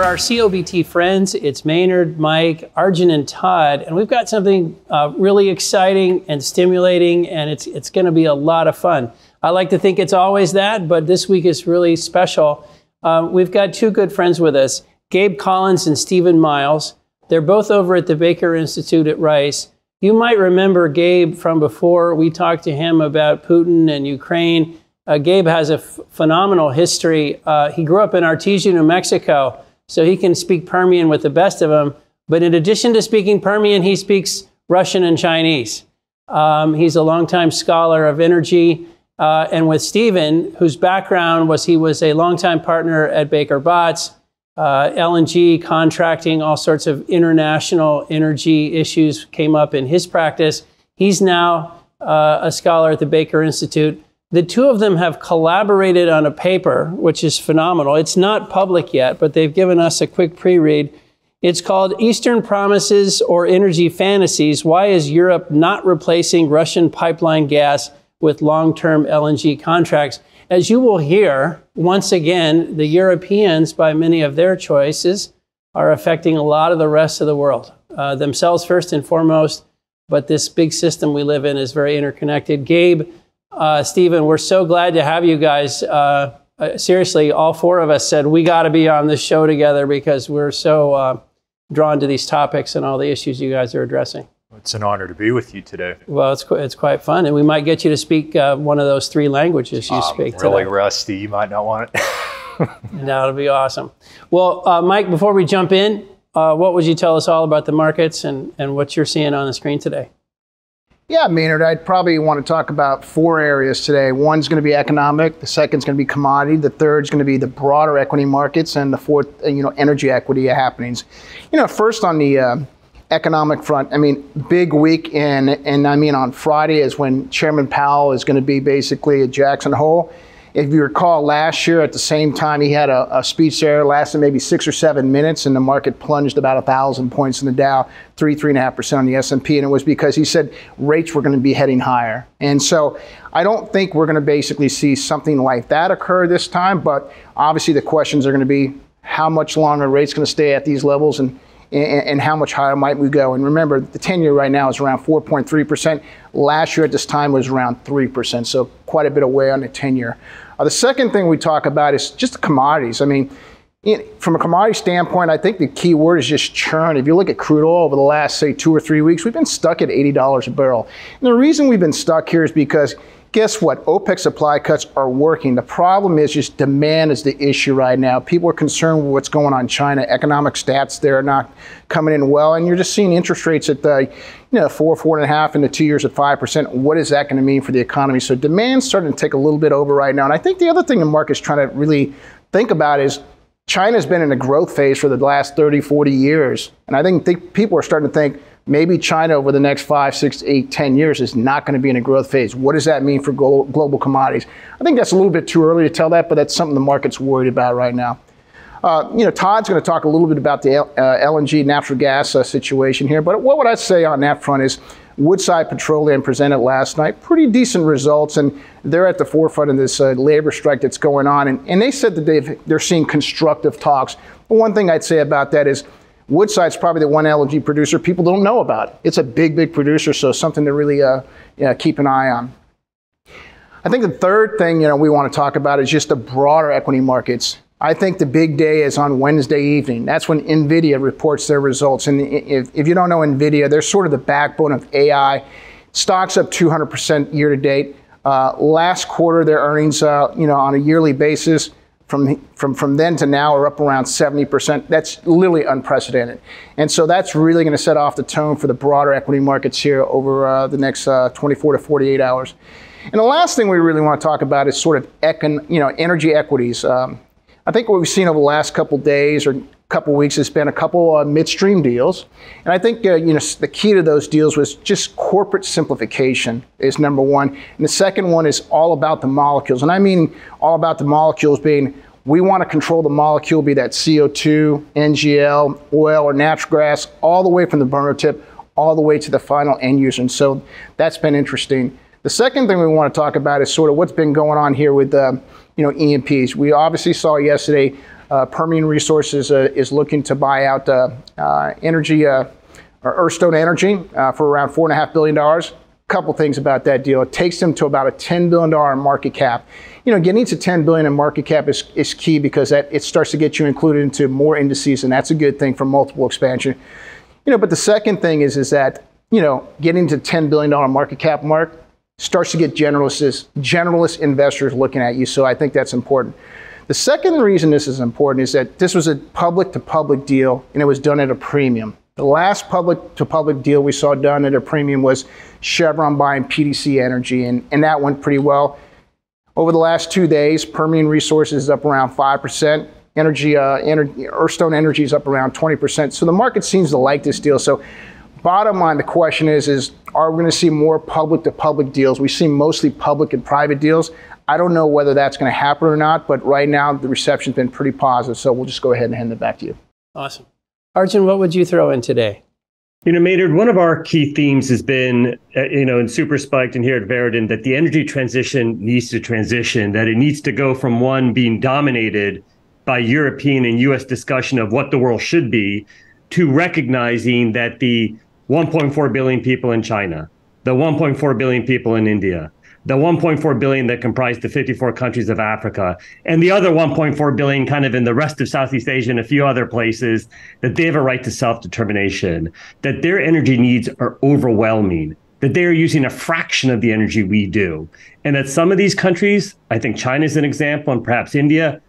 For our COBT friends, it's Maynard, Mike, Arjun, and Todd, and we've got something really exciting and stimulating, and it's going to be a lot of fun. I like to think it's always that, but this week is really special. We've got two good friends with us, Gabe Collins and Steven Miles. They're both over at the Baker Institute at Rice. You might remember Gabe from before. We talked to him about Putin and Ukraine. Gabe has a phenomenal history. He grew up in Artesia, New Mexico, so he can speak Permian with the best of them. But in addition to speaking Permian, he speaks Russian and Chinese. He's a longtime scholar of energy. And with Steven, whose background was he was a longtime partner at Baker Botts, LNG, contracting, all sorts of international energy issues came up in his practice. He's now a scholar at the Baker Institute. The two of them have collaborated on a paper, which is phenomenal. It's not public yet, but they've given us a quick pre-read. It's called Eastern Promises or Energy Fantasies. Why is Europe not replacing Russian pipeline gas with long-term LNG contracts? As you will hear, once again, the Europeans, by many of their choices, are affecting a lot of the rest of the world, themselves first and foremost, but this big system we live in is very interconnected. Gabe, Steven, we're so glad to have you guys. Seriously, all four of us said we got to be on this show together because we're so drawn to these topics and all the issues you guys are addressing. It's an honor to be with you today. Well, it's quite fun, and we might get you to speak one of those three languages you speak today. Really rusty, you might not want it. That'll be awesome. Well, Mike, before we jump in, what would you tell us all about the markets and what you're seeing on the screen today? Yeah, Maynard, I'd probably want to talk about four areas today. One's going to be economic, the second's going to be commodity, the third's going to be the broader equity markets, and the fourth, energy equity happenings. First on the economic front, big week, and on Friday is when Chairman Powell is going to be basically at Jackson Hole. If you recall, last year at the same time, he had a speech there, lasted maybe 6 or 7 minutes, and the market plunged about 1,000 points in the Dow, 3.5% on the S&P, and it was because he said rates were going to be heading higher. And so I don't think we're going to basically see something like that occur this time, but obviously the questions are going to be how much longer rates going to stay at these levels and how much higher might we go. And remember, the 10-year right now is around 4.3%. Last year at this time was around 3%, so quite a bit away on the 10-year. The second thing we talk about is just the commodities. From a commodity standpoint, I think the key word is just churn. If you look at crude oil over the last, say, 2 or 3 weeks, we've been stuck at $80 a barrel. And the reason we've been stuck here is because guess what? OPEC supply cuts are working. The problem is just demand is the issue right now. People are concerned with what's going on in China. Economic stats there are not coming in well. And you're just seeing interest rates at 4.5, and the 2 years at 5%. What is that going to mean for the economy? So demand's starting to take a little bit over right now. And I think the other thing the market's trying to really think about is China's been in a growth phase for the last 30, 40 years. And I think people are starting to think, maybe China over the next 5, 6, 8, 10 years is not going to be in a growth phase. What does that mean for global commodities? I think that's a little bit too early to tell that, but that's something the market's worried about right now. Todd's going to talk a little bit about the LNG natural gas situation here, but what would I say on that front is Woodside Petroleum presented last night pretty decent results, and they're at the forefront of this labor strike that's going on, and they said that they're seeing constructive talks. But one thing I'd say about that is Woodside's probably the one LNG producer people don't know about. It's a big, big producer, so something to really keep an eye on. I think the third thing we want to talk about is just the broader equity markets. I think the big day is on Wednesday evening. That's when NVIDIA reports their results. And if you don't know NVIDIA, they're sort of the backbone of AI. Stocks up 200% year to date. Last quarter, their earnings, on a yearly basis, from then to now are up around 70%. That's literally unprecedented. And so that's really going to set off the tone for the broader equity markets here over the next 24 to 48 hours. And the last thing we really want to talk about is sort of energy equities. I think what we've seen over the last couple days or couple weeks has been a couple midstream deals. And I think the key to those deals was just corporate simplification is number one. And the second one is all about the molecules. And I mean all about the molecules being we want to control the molecule, be that CO2, NGL, oil, or natural gas, all the way from the burner tip, all the way to the final end user. And so that's been interesting. The second thing we want to talk about is sort of what's been going on here with E&Ps. We obviously saw yesterday Permian Resources is looking to buy out energy, or Earthstone Energy for around $4.5 billion. Couple things about that deal. It takes them to about a $10 billion market cap. You know, getting to $10 billion in market cap is key because it starts to get you included into more indices, and that's a good thing for multiple expansion. You know, but the second thing is that, you know, getting to $10 billion market cap mark starts to get generalist investors looking at you. So I think that's important. The second reason this is important is that this was a public-to-public deal, and it was done at a premium. The last public-to-public deal we saw done at a premium was Chevron buying PDC Energy, and that went pretty well. Over the last 2 days, Permian Resources is up around 5%. Earthstone Energy is up around 20%. So the market seems to like this deal. So bottom line, the question is are we going to see more public-to-public deals? We see mostly public and private deals. I don't know whether that's going to happen or not, but right now the reception's been pretty positive. So we'll just go ahead and hand it back to you. Awesome. Arjun, what would you throw in today? You know, Maynard, one of our key themes has been, in Super Spiked and here at Veridan, that the energy transition needs to transition, that it needs to go from one being dominated by European and U.S. discussion of what the world should be to recognizing that the 1.4 billion people in China, the 1.4 billion people in India, the 1.4 billion that comprise the 54 countries of Africa, and the other 1.4 billion kind of in the rest of Southeast Asia and a few other places, that they have a right to self-determination, that their energy needs are overwhelming, that they are using a fraction of the energy we do, and that some of these countries, I think China is an example, and perhaps India,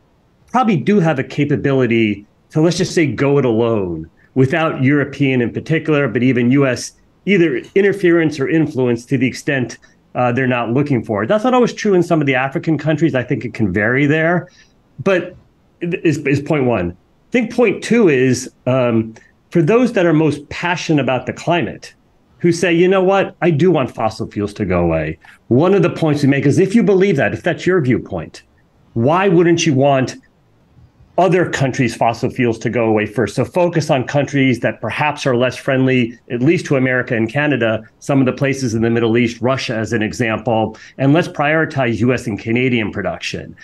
probably do have a capability to, let's just say, go it alone without European in particular, but even U.S. either interference or influence to the extent they're not looking for it. That's not always true in some of the African countries. I think it can vary there, but is point one. I think point two is for those that are most passionate about the climate, who say, you know what, I do want fossil fuels to go away. One of the points we make is if you believe that, if that's your viewpoint, why wouldn't you want other countries' fossil fuels to go away first? So focus on countries that perhaps are less friendly, at least to America and Canada, some of the places in the Middle East, Russia as an example, and let's prioritize US and Canadian production.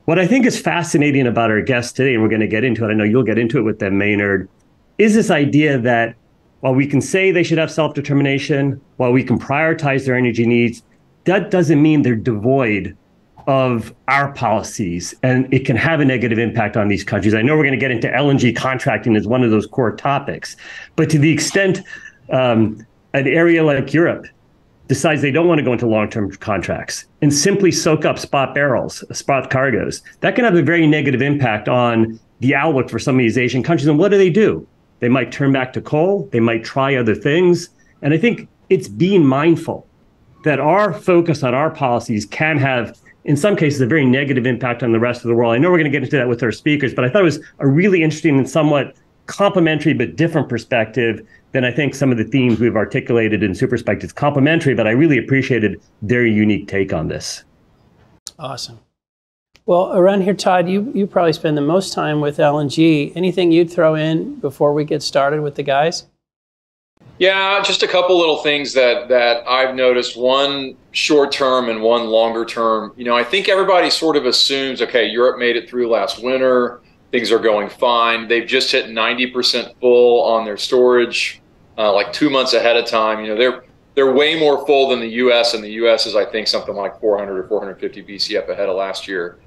What I think is fascinating about our guests today, and we're going to get into it, I know you'll get into it with them, Maynard, is this idea that while we can say they should have self-determination, while we can prioritize their energy needs, that doesn't mean they're devoid of our policies, and it can have a negative impact on these countries. I know we're going to get into LNG contracting as one of those core topics, but to the extent an area like Europe decides they don't want to go into long-term contracts and simply soak up spot barrels, spot cargoes, that can have a very negative impact on the outlook for some of these Asian countries. And what do? They might turn back to coal. They might try other things. And I think it's being mindful that our focus on our policies can have, in some cases, a very negative impact on the rest of the world. I know we're going to get into that with our speakers, but I thought it was a really interesting and somewhat complementary but different perspective than I think some of the themes we've articulated in Super Spiked. It's complementary, but I really appreciated their unique take on this. Awesome. Well, around here, Todd, you probably spend the most time with LNG. Anything you'd throw in before we get started with the guys? Yeah, just a couple little things that I've noticed, one short term and one longer term. You know, I think everybody sort of assumes, okay, Europe made it through last winter, things are going fine. They've just hit 90% full on their storage, like 2 months ahead of time. You know, they're way more full than the U.S., and the U.S. is, I think, something like 400 or 450 BCF ahead of last year.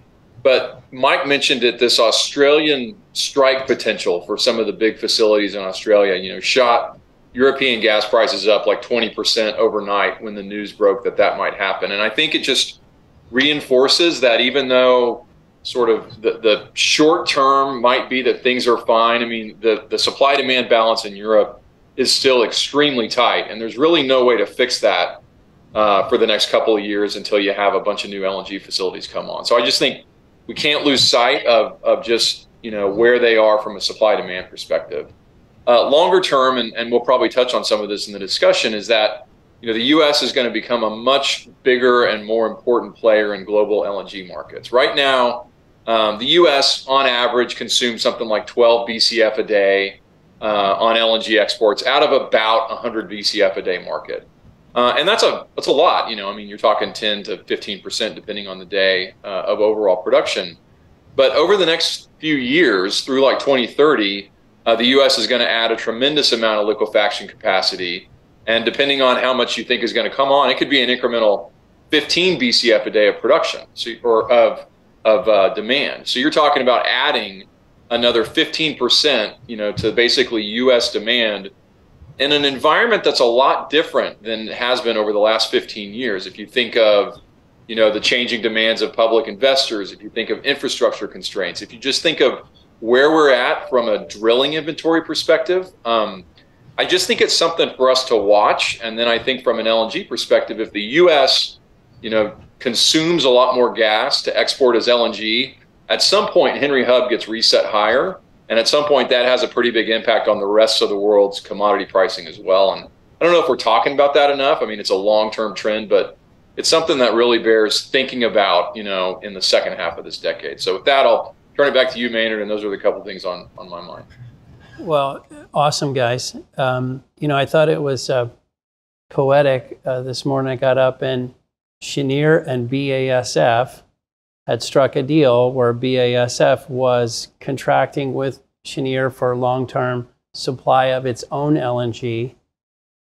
But Mike mentioned it, this Australian strike potential for some of the big facilities in Australia, you know, shot European gas prices up like 20% overnight when the news broke that might happen. And I think it just reinforces that even though sort of the short term might be that things are fine, I mean, the supply demand balance in Europe is still extremely tight. And there's really no way to fix that for the next couple of years until you have a bunch of new LNG facilities come on. So I just think we can't lose sight of just, you know, where they are from a supply demand perspective. Longer term, and we'll probably touch on some of this in the discussion, is that, you know, the U.S. is going to become a much bigger and more important player in global LNG markets. Right now, the U.S. on average consumes something like 12 BCF a day on LNG exports out of about 100 BCF a day market. And that's a lot, you know, I mean, you're talking 10 to 15% depending on the day of overall production. But over the next few years, through like 2030, the U.S. is going to add a tremendous amount of liquefaction capacity. And depending on how much you think is going to come on, it could be an incremental 15 BCF a day of production, or of demand. So you're talking about adding another 15%, to basically U.S. demand in an environment that's a lot different than it has been over the last 15 years. If you think of, the changing demands of public investors, if you think of infrastructure constraints, if you just think of where we're at from a drilling inventory perspective, I just think it's something for us to watch. And then I think from an LNG perspective, if the U.S., consumes a lot more gas to export as LNG, at some point Henry Hub gets reset higher. And at some point that has a pretty big impact on the rest of the world's commodity pricing as well. And I don't know if we're talking about that enough. I mean, it's a long-term trend, but it's something that really bears thinking about, in the second half of this decade. So with that, I'll turn it back to you, Maynard, and those are the couple things on my mind. Well, awesome, guys. I thought it was poetic. This morning I got up and Cheniere and BASF had struck a deal where BASF was contracting with Cheniere for long-term supply of its own LNG.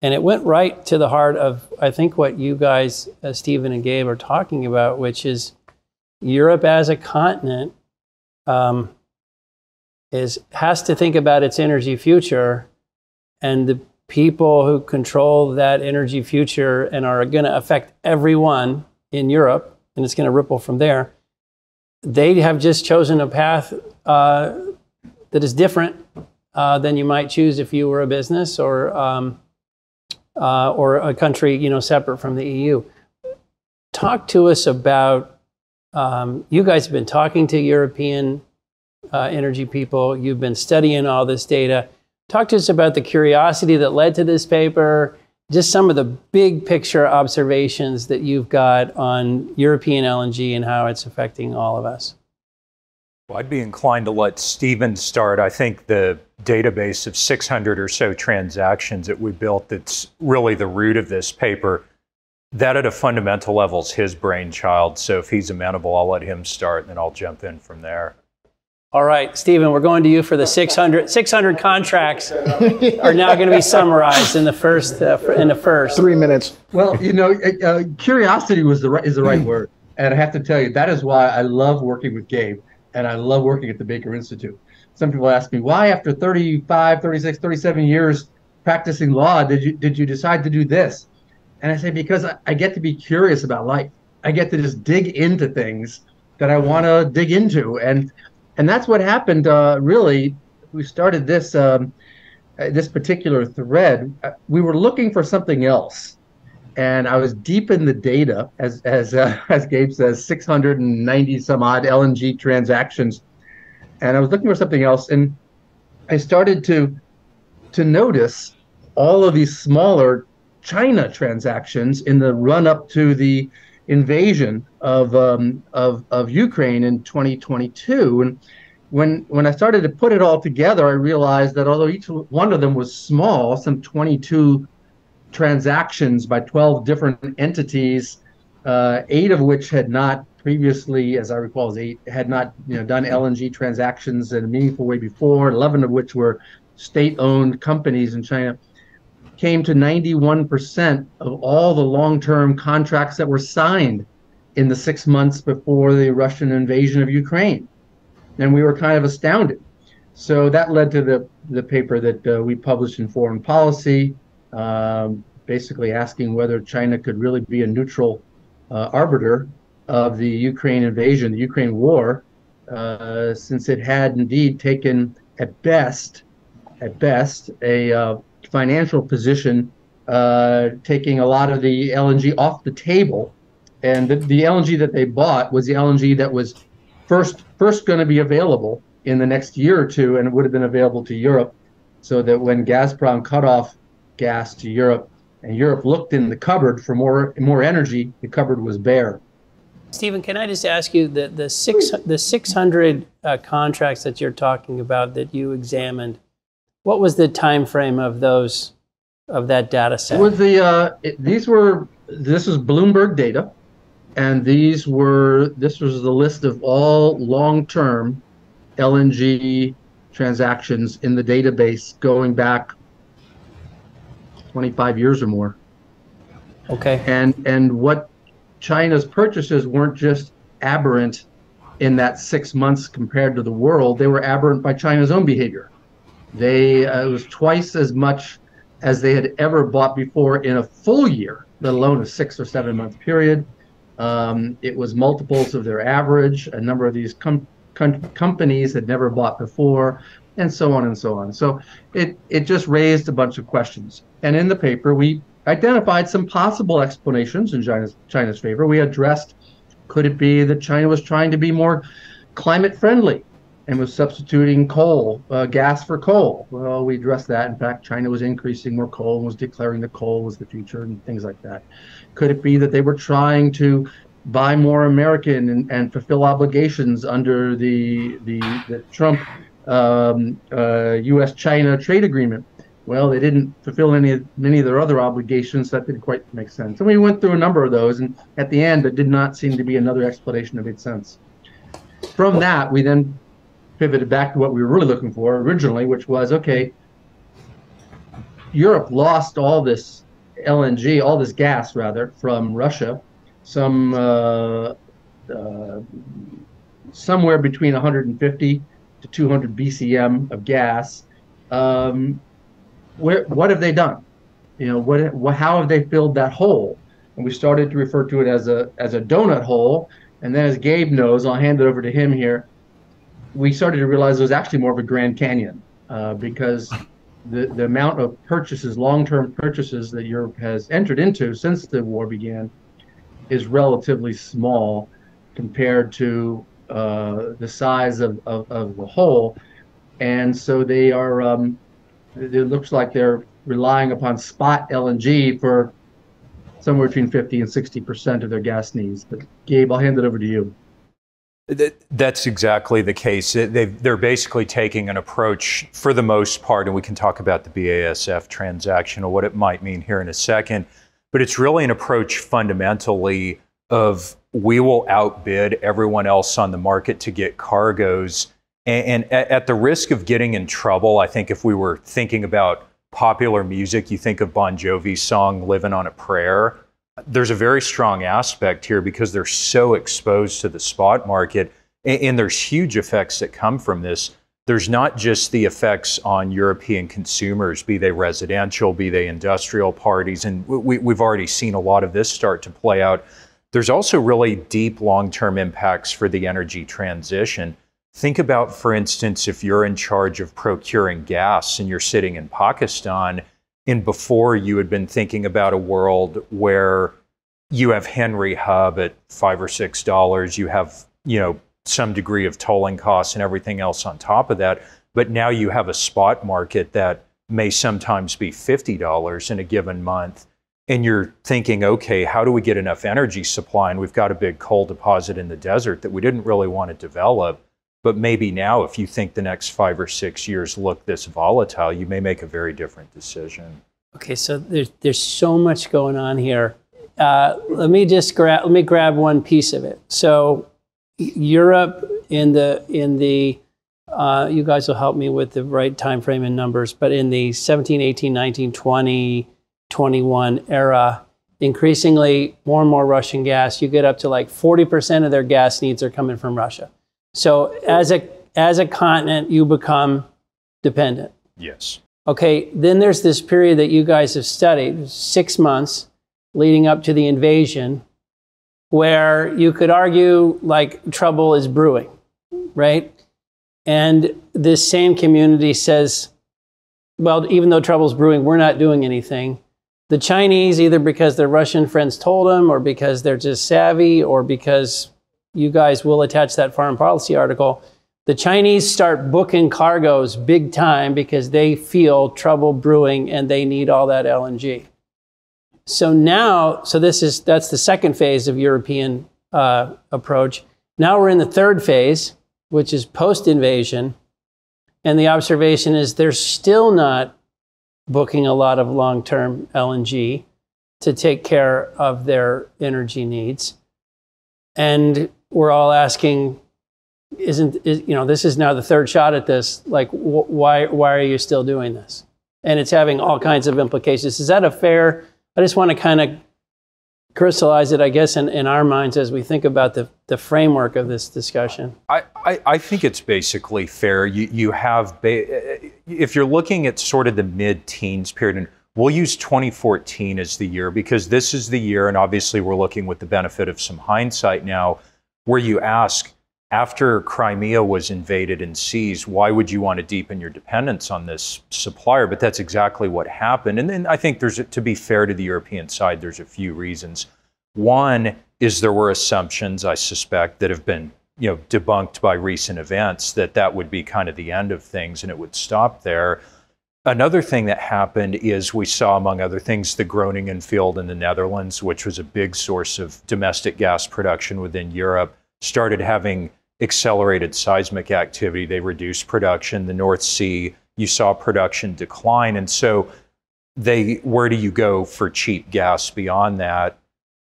And it went right to the heart of, I think, what you guys, Steven and Gabe, are talking about, which is Europe as a continent has to think about its energy future, and the people who control that energy future and are going to affect everyone in Europe, and it's going to ripple from there, they have just chosen a path that is different than you might choose if you were a business or a country, separate from the EU. Talk to us about, you guys have been talking to European energy people. You've been studying all this data. Talk to us about the curiosity that led to this paper, just some of the big picture observations that you've got on European LNG and how it's affecting all of us. Well, I'd be inclined to let Steven start. I think the database of 600 or so transactions that we built, that's really the root of this paper, that at a fundamental level is his brainchild. So if he's amenable, I'll let him start and then I'll jump in from there. All right, Steven, we're going to you for the 600 contracts are now going to be summarized in the first 3 minutes. Well, curiosity is the right word. And I have to tell you, that is why I love working with Gabe and I love working at the Baker Institute. Some people ask me, why after 35, 36, 37 years practicing law did you decide to do this? And I say, because I get to be curious about life. I get to just dig into things that I want to dig into. And that's what happened, really. We started this this particular thread. We were looking for something else. And I was deep in the data, as Gabe says, 690 some odd LNG transactions. And I was looking for something else. And I started to notice all of these smaller China transactions in the run up to the invasion of Ukraine in 2022. And when I started to put it all together, I realized that although each one of them was small, some 22 transactions by 12 different entities, 8 of which had not previously, as I recall, had not done LNG transactions in a meaningful way before, 11 of which were state-owned companies in China, came to 91% of all the long-term contracts that were signed in the 6 months before the Russian invasion of Ukraine. And we were kind of astounded. So that led to the paper that we published in Foreign Policy, basically asking whether China could really be a neutral arbiter of the Ukraine invasion, the Ukraine war, since it had indeed taken at best a financial position, taking a lot of the LNG off the table. And the LNG that they bought was the LNG that was first going to be available in the next year or two, and it would have been available to Europe, so that when Gazprom cut off gas to Europe and Europe looked in the cupboard for more energy, the cupboard was bare. Steven, can I just ask you, the 600 contracts that you're talking about that you examined, what was the time frame of that data set? This was Bloomberg data, And this was the list of all long-term LNG transactions in the database going back 25 years or more. Okay. And what China's purchases weren't just aberrant in that 6 months compared to the world, they were aberrant by China's own behavior. It was twice as much as they had ever bought before in a full year, let alone a 6 or 7 month period. It was multiples of their average. A number of these companies had never bought before, and so on and so on. So it just raised a bunch of questions. And in the paper, we identified some possible explanations in China's favor. We addressed, could it be that China was trying to be more climate friendly and was substituting coal, gas for coal? Well, we addressed that. In fact, China was increasing more coal and was declaring that coal was the future and things like that. Could it be that they were trying to buy more American and fulfill obligations under the Trump U.S.-China trade agreement? Well, they didn't fulfill many of their other obligations. That didn't quite make sense. And we went through a number of those, and at the end, there did not seem to be another explanation that made sense. From that, we then pivoted back to what we were really looking for originally, which was, okay, Europe lost all this LNG, all this gas, rather, from Russia, somewhere between 150 to 200 BCM of gas. What have they done? How have they filled that hole? And we started to refer to it as a donut hole. And then, as Gabe knows, I'll hand it over to him here. We started to realize it was actually more of a Grand Canyon because the amount of purchases, long-term purchases that Europe has entered into since the war began is relatively small compared to the size of the hole. And so they are, it looks like they're relying upon spot LNG for somewhere between 50 and 60% of their gas needs. But Gabe, I'll hand it over to you. That's exactly the case. They're basically taking an approach, for the most part, and we can talk about the BASF transaction or what it might mean here in a second, but it's really an approach fundamentally of we will outbid everyone else on the market to get cargoes. And at the risk of getting in trouble, I think if we were thinking about popular music, you think of Bon Jovi's song, Living on a Prayer. There's a very strong aspect here because they're so exposed to the spot market, and there's huge effects that come from this. There's not just the effects on European consumers, be they residential, be they industrial parties, and we've already seen a lot of this start to play out. There's also really deep long-term impacts for the energy transition. Think about, for instance, if you're in charge of procuring gas and you're sitting in Pakistan, and before you had been thinking about a world where you have Henry Hub at $5 or $6, you have, some degree of tolling costs and everything else on top of that, but now you have a spot market that may sometimes be $50 in a given month, and you're thinking, okay, how do we get enough energy supply? And we've got a big coal deposit in the desert that we didn't really want to develop. But maybe now, if you think the next 5 or 6 years look this volatile, you may make a very different decision. Okay, so there's so much going on here. Let me grab one piece of it. So Europe in the you guys will help me with the right time frame and numbers, but in the 17, 18, 19, 20, 21 era, increasingly more and more Russian gas. You get up to like 40% of their gas needs are coming from Russia. So as a continent, you become dependent. Yes. Okay, then there's this period that you guys have studied, 6 months leading up to the invasion, where you could argue like trouble is brewing, right? And this same community says, well, even though trouble's brewing, we're not doing anything. The Chinese, either because their Russian friends told them, or because they're just savvy, or because you guys will attach that foreign policy article, the Chinese start booking cargoes big time because they feel trouble brewing and they need all that LNG. So now, that's the second phase of European approach. Now we're in the third phase, which is post-invasion. And the observation is they're still not booking a lot of long-term LNG to take care of their energy needs. And we're all asking, this is now the third shot at this. Like, why are you still doing this? And it's having all kinds of implications. Is that a fair? I just want to kind of crystallize it, I guess, in our minds as we think about the framework of this discussion. I think it's basically fair. You have, if you're looking at sort of the mid-teens period, and we'll use 2014 as the year because this is the year, and obviously we're looking with the benefit of some hindsight now, where you ask, after Crimea was invaded and seized, why would you want to deepen your dependence on this supplier? But that's exactly what happened. And then I think to be fair to the European side, there's a few reasons. One is there were assumptions, I suspect, that have been debunked by recent events that would be kind of the end of things and it would stop there. Another thing that happened is we saw, among other things, the Groningen field in the Netherlands, which was a big source of domestic gas production within Europe, started having accelerated seismic activity. They reduced production. The North Sea, you saw production decline. And so where do you go for cheap gas beyond that?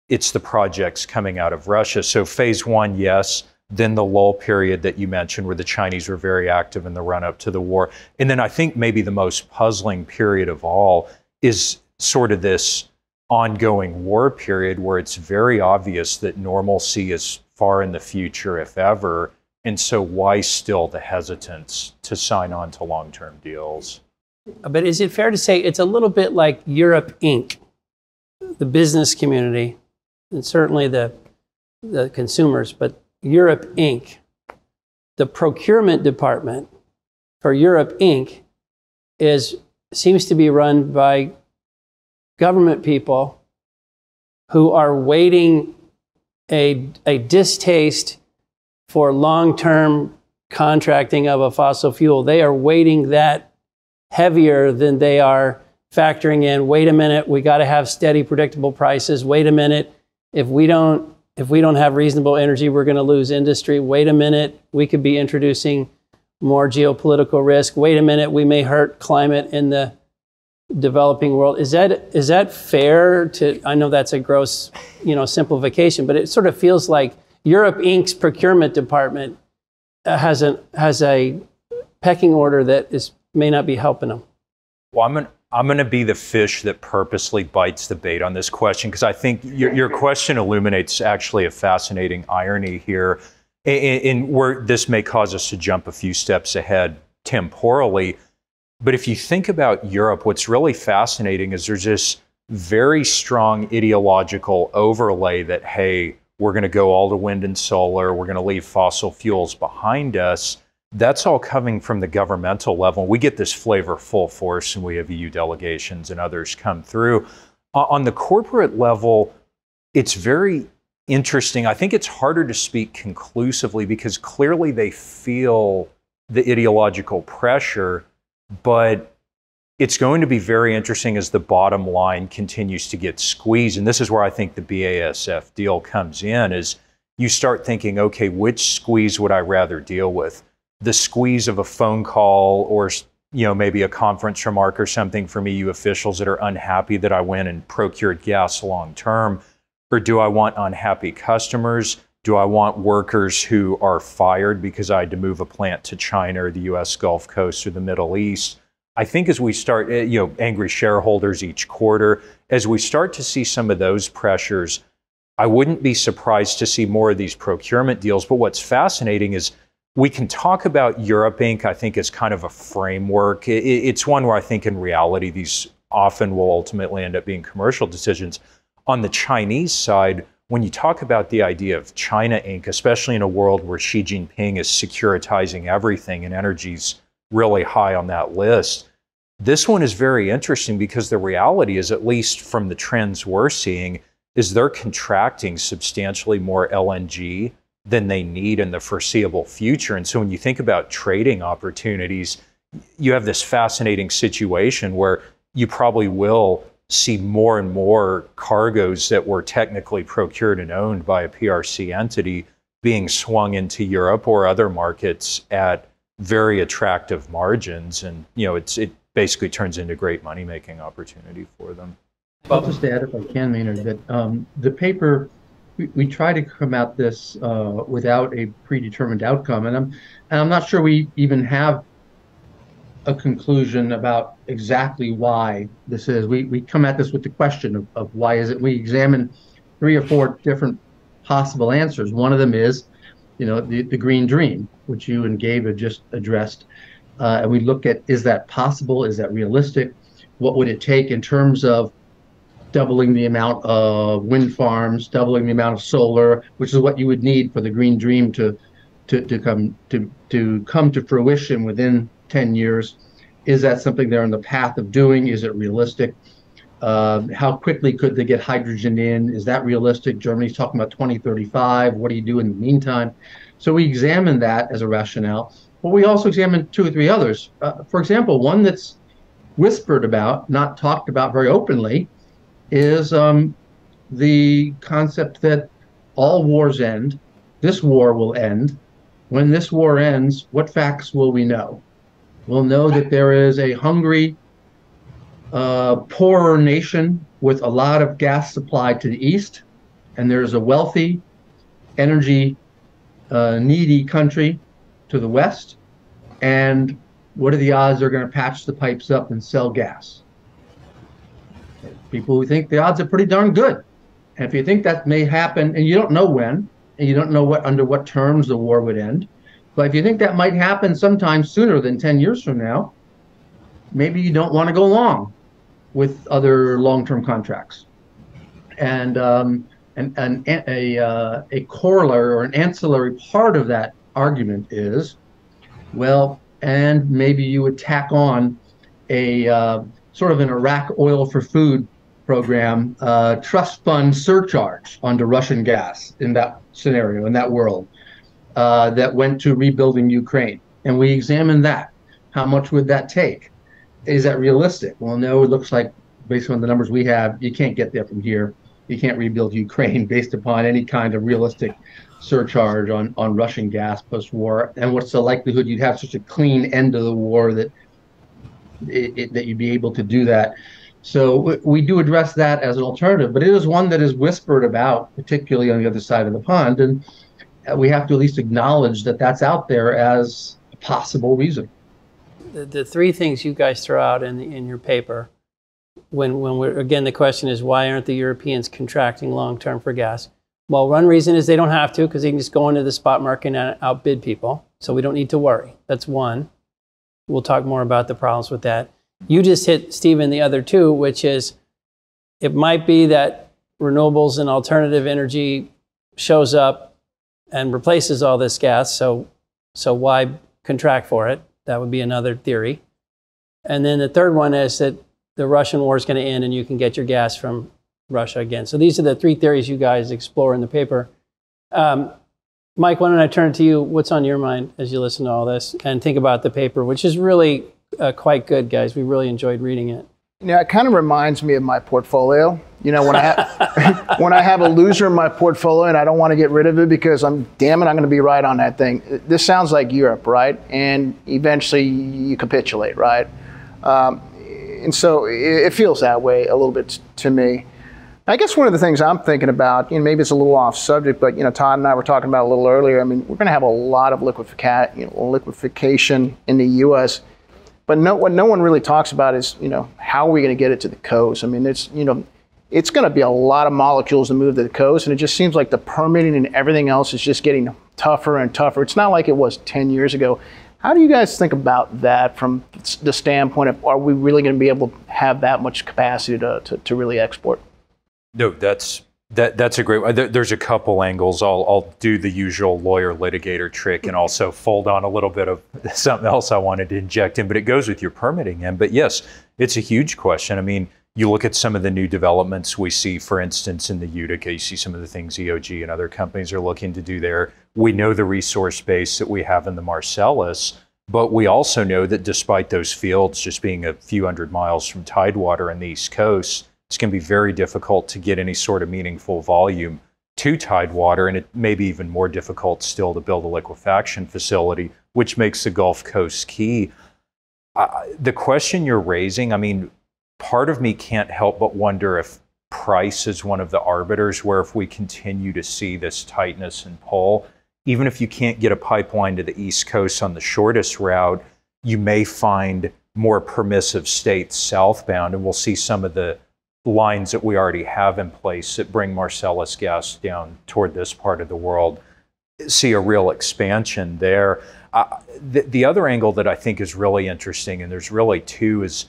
It's the projects coming out of Russia. So phase one, yes. Then the lull period that you mentioned where the Chinese were very active in the run-up to the war. And then I think maybe the most puzzling period of all is sort of this ongoing war period where it's very obvious that normalcy is far in the future, if ever. And so why still the hesitance to sign on to long-term deals? But is it fair to say it's a little bit like Europe Inc., the business community, and certainly the consumers, but Europe Inc., the procurement department for Europe Inc. seems to be run by government people who are waiting a distaste for long-term contracting of a fossil fuel. They are weighting that heavier than they are factoring in, wait a minute, we got to have steady, predictable prices. Wait a minute, if we don't have reasonable energy, we're going to lose industry. Wait a minute, we could be introducing more geopolitical risk. Wait a minute, we may hurt climate in the developing world. Is that fair to, I know that's a gross, simplification, but it sort of feels like Europe Inc.'s procurement department has a pecking order that may not be helping them. Well, I'm going to be the fish that purposely bites the bait on this question because I think your question illuminates actually a fascinating irony here in where this may cause us to jump a few steps ahead temporally. But if you think about Europe, what's really fascinating is there's this very strong ideological overlay that, hey, we're going to go all to wind and solar, we're going to leave fossil fuels behind us. That's all coming from the governmental level. We get this flavor full force, and we have EU delegations and others come through. On the corporate level, it's very interesting. I think it's harder to speak conclusively because clearly they feel the ideological pressure, but it's going to be very interesting as the bottom line continues to get squeezed. And this is where I think the BASF deal comes in, is you start thinking, okay, which squeeze would I rather deal with? The squeeze of a phone call or maybe a conference remark or something from EU officials that are unhappy that I went and procured gas long term? Or do I want unhappy customers? Do I want workers who are fired because I had to move a plant to China or the US Gulf Coast or the Middle East? I think as we start, angry shareholders each quarter, as we start to see some of those pressures, I wouldn't be surprised to see more of these procurement deals. But what's fascinating is we can talk about Europe Inc., I think, as kind of a framework. It's one where I think in reality, these often will ultimately end up being commercial decisions. On the Chinese side, when you talk about the idea of China Inc., especially in a world where Xi Jinping is securitizing everything and energy's really high on that list, this one is very interesting because the reality is, at least from the trends we're seeing, is they're contracting substantially more LNG than they need in the foreseeable future. And so when you think about trading opportunities, you have this fascinating situation where you probably will see more and more cargoes that were technically procured and owned by a PRC entity being swung into Europe or other markets at very attractive margins. And, it basically turns into a great money-making opportunity for them. I'll just add, if I can, Maynard, that the paper we try to come at this without a predetermined outcome, and I'm not sure we even have a conclusion about exactly why this is. We come at this with the question of why is it. We examine 3 or 4 different possible answers. One of them is, the green dream, which you and Gabe have just addressed. And we look at, is that possible? Is that realistic? What would it take in terms of doubling the amount of wind farms, doubling the amount of solar, which is what you would need for the green dream to come to fruition within 10 years. Is that something they're on the path of doing? Is it realistic? How quickly could they get hydrogen in? Is that realistic? Germany's talking about 2035. What do you do in the meantime? So we examine that as a rationale, but we also examine 2 or 3 others. For example, one that's whispered about, not talked about very openly, is the concept that all wars end. This war will end. When this war ends, what facts will we know? We'll know that there is a hungry, poorer nation with a lot of gas supply to the east, and there's a wealthy, energy needy country to the west. And what are the odds they're going to patch the pipes up and sell gas? People who think the odds are pretty darn good. And if you think that may happen, and you don't know when, and you don't know under what terms the war would end, but if you think that might happen sometime sooner than 10 years from now, maybe you don't want to go along with other long-term contracts. And a corollary or an ancillary part of that argument is, well, and maybe you would tack on a sort of an Iraq oil for food program, trust fund surcharge onto Russian gas in that scenario, in that world, that went to rebuilding Ukraine. And we examined that. How much would that take? Is that realistic? Well, no, it looks like, based on the numbers we have, you can't get there from here. You can't rebuild Ukraine based upon any kind of realistic surcharge on Russian gas post-war. And what's the likelihood you'd have such a clean end of the war that you'd be able to do that? So we do address that as an alternative, but it is one that is whispered about, particularly on the other side of the pond. And we have to at least acknowledge that that's out there as a possible reason. The 3 things you guys throw out in your paper, when we're, again, the question is, why aren't the Europeans contracting long-term for gas? Well, one reason is they don't have to, because they can just go into the spot market and outbid people. So we don't need to worry. That's one. We'll talk more about the problems with that. You just hit, Steven, the other 2, which is it might be that renewables and alternative energy shows up and replaces all this gas. So why contract for it? That would be another theory. And then the third one is that the Russian war is going to end and you can get your gas from Russia again. So these are the 3 theories you guys explore in the paper. Mike, why don't I turn to you? What's on your mind as you listen to all this and think about the paper, which is really quite good, guys. We really enjoyed reading it. It kind of reminds me of my portfolio. When I when I have a loser in my portfolio and I don't want to get rid of it because I'm going to be right on that thing. This sounds like Europe, right? And eventually you capitulate, right? And so it feels that way a little bit to me. I guess one of the things I'm thinking about, maybe it's a little off subject, but Todd and I were talking about it a little earlier. I mean, we're going to have a lot of liquefaction in the U.S., but what no one really talks about is, how are we going to get it to the coast? I mean, it's going to be a lot of molecules to move to the coast, and it just seems like the permitting and everything else is just getting tougher and tougher. It's not like it was 10 years ago. How do you guys think about that from the standpoint of, are we really going to be able to have that much capacity to really export? No, that's a great one. There's a couple angles. I'll do the usual lawyer litigator trick and also fold on a little bit of something else I wanted to inject in, but it goes with your permitting end. But yes, it's a huge question. I mean, you look at some of the new developments we see, for instance, in the Utica, you see some of the things EOG and other companies are looking to do there. We know the resource base that we have in the Marcellus, but we also know that despite those fields just being a few hundred miles from tidewater on the East Coast, it's going to be very difficult to get any sort of meaningful volume to tidewater, and it may be even more difficult still to build a liquefaction facility, which makes the Gulf Coast key. The question you're raising, I mean, part of me can't help but wonder if price as one of the arbiters, where if we continue to see this tightness and pull, even if you can't get a pipeline to the East Coast on the shortest route, you may find more permissive states southbound, and we'll see some of the lines that we already have in place that bring Marcellus gas down toward this part of the world, see a real expansion there. The other angle that I think is really interesting, and there's really two, is,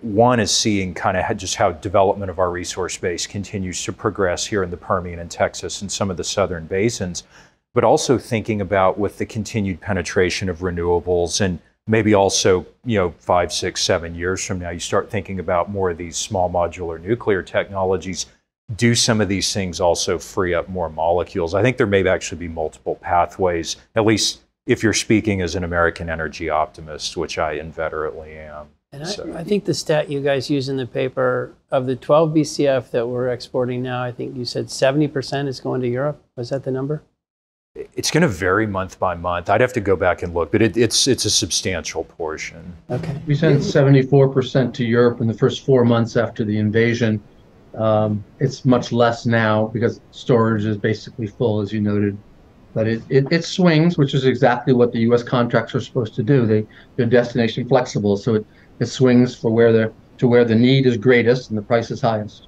one is seeing kind of just how development of our resource base continues to progress here in the Permian and Texas and some of the southern basins, but also thinking about with the continued penetration of renewables, and maybe also, 5, 6, 7 years from now, you start thinking about more of these small modular nuclear technologies. Do some of these things also free up more molecules? I think there may actually be multiple pathways, at least if you're speaking as an American energy optimist, which I inveterately am. And I think the stat you guys use in the paper, of the 12 BCF that we're exporting now, I think you said 70% is going to Europe. Was that the number? It's going to vary month by month. I'd have to go back and look, but it's a substantial portion. Okay. We sent 74% to Europe in the first 4 months after the invasion. It's much less now because storage is basically full, as you noted. But it swings, which is exactly what the U.S. contracts are supposed to do. They're destination flexible, so it swings for where the need is greatest and the price is highest.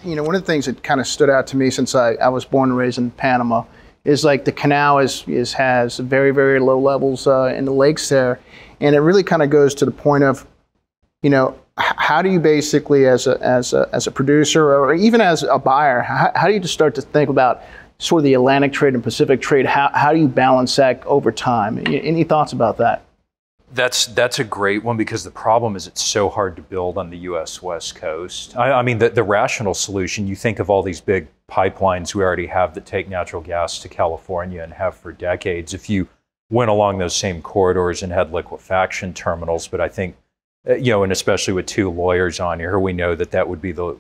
One of the things that kind of stood out to me since I was born and raised in Panama is like the canal has very, very low levels in the lakes there, and it really kind of goes to the point of, how do you basically, as a producer or even as a buyer, how do you just start to think about sort of the Atlantic trade and Pacific trade? How do you balance that over time? Any thoughts about that? That's a great one, because the problem is it's so hard to build on the U.S. West Coast. I mean, the rational solution, you think of all these big pipelines we already have that take natural gas to California and have for decades. If you went along those same corridors and had liquefaction terminals, but I think, and especially with two lawyers on here, we know that would be the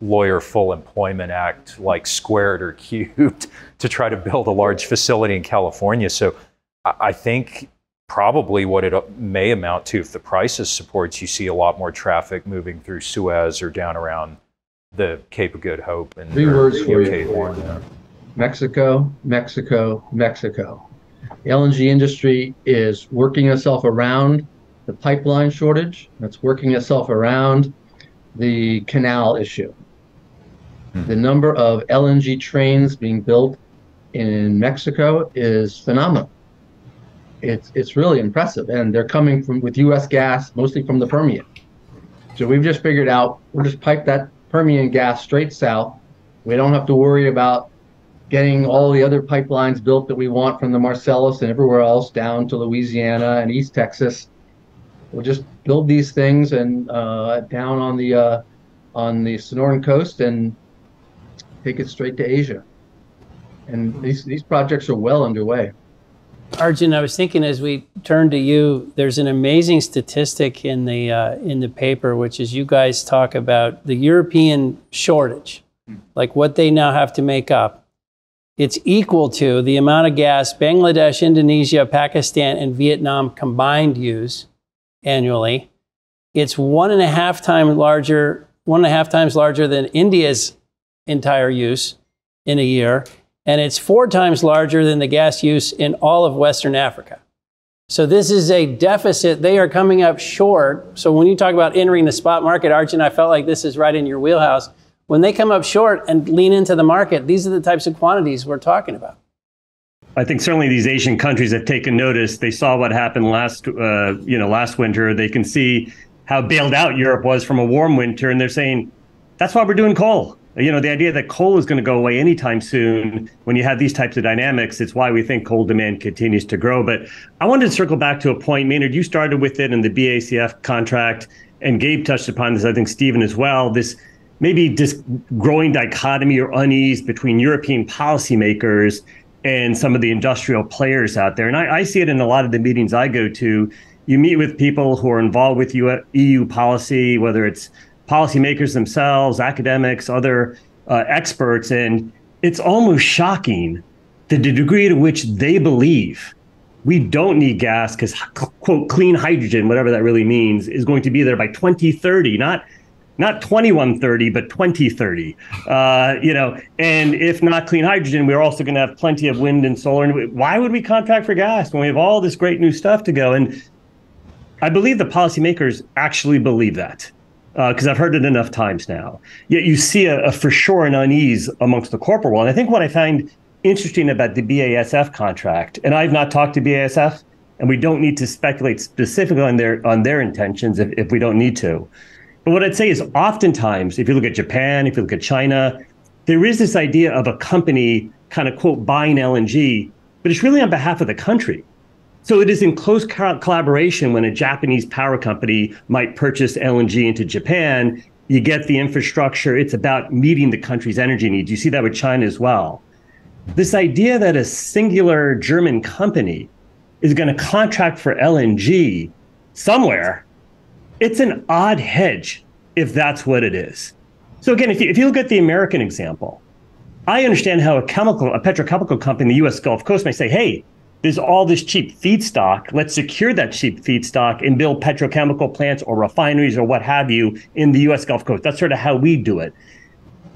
Lawyer Full Employment Act, like squared or cubed, to try to build a large facility in California. So I think probably what it may amount to, if the prices supports, you see a lot more traffic moving through Suez or down around the Cape of Good Hope. And 3 words for you. Cape Horn. Mexico, Mexico, Mexico. The LNG industry is working itself around the pipeline shortage. It's working itself around the canal issue. The number of LNG trains being built in Mexico is phenomenal. It's really impressive, and they're coming with U.S. gas, mostly from the Permian. So we've just figured out, we'll just pipe that Permian gas straight south. We don't have to worry about getting all the other pipelines built that we want from the Marcellus and everywhere else down to Louisiana and East Texas. We'll just build these things and down on the Sonoran coast and take it straight to Asia. And these projects are well underway. Arjun, I was thinking as we turn to you, there's an amazing statistic in the paper, which is you guys talk about the European shortage, like what they now have to make up. It's equal to the amount of gas Bangladesh, Indonesia, Pakistan, and Vietnam combined use annually. It's 1.5 times larger than India's entire use in a year. And it's 4 times larger than the gas use in all of Western Africa. So this is a deficit. They are coming up short. So when you talk about entering the spot market, Arjun, I felt like this is right in your wheelhouse. When they come up short and lean into the market, these are the types of quantities we're talking about. I think certainly these Asian countries have taken notice. They saw what happened last winter. They can see how bailed out Europe was from a warm winter, and they're saying, that's why we're doing coal. The idea that coal is going to go away anytime soon, when you have these types of dynamics, it's why we think coal demand continues to grow. But I wanted to circle back to a point, Maynard, you started with it in the BACF contract, and Gabe touched upon this, I think Steven as well, this maybe just growing dichotomy or unease between European policymakers and some of the industrial players out there. And I see it in a lot of the meetings I go to. You meet with people who are involved with EU policy, whether it's policymakers themselves, academics, other experts, and it's almost shocking the degree to which they believe we don't need gas because, quote, clean hydrogen, whatever that really means, is going to be there by 2030, not not 2130, but 2030. And if not clean hydrogen, we're also going to have plenty of wind and solar. And why would we contract for gas when we have all this great new stuff to go? And I believe the policymakers actually believe that, because I've heard it enough times now. Yet you see a for sure an unease amongst the corporate world. And I think what I find interesting about the BASF contract, and I've not talked to BASF, and we don't need to speculate specifically on their intentions if we don't need to. But what I'd say is oftentimes, if you look at Japan, if you look at China, there is this idea of a company kind of, quote, buying LNG, but it's really on behalf of the country. So it is in close collaboration when a Japanese power company might purchase LNG into Japan, you get the infrastructure. It's about meeting the country's energy needs. You see that with China as well. This idea that a singular German company is going to contract for LNG somewhere, it's an odd hedge if that's what it is. So again, if you look at the American example, I understand how a petrochemical company in the U.S. Gulf Coast may say, hey, there's all this cheap feedstock. Let's secure that cheap feedstock and build petrochemical plants or refineries or what have you in the U.S. Gulf Coast. That's sort of how we do it.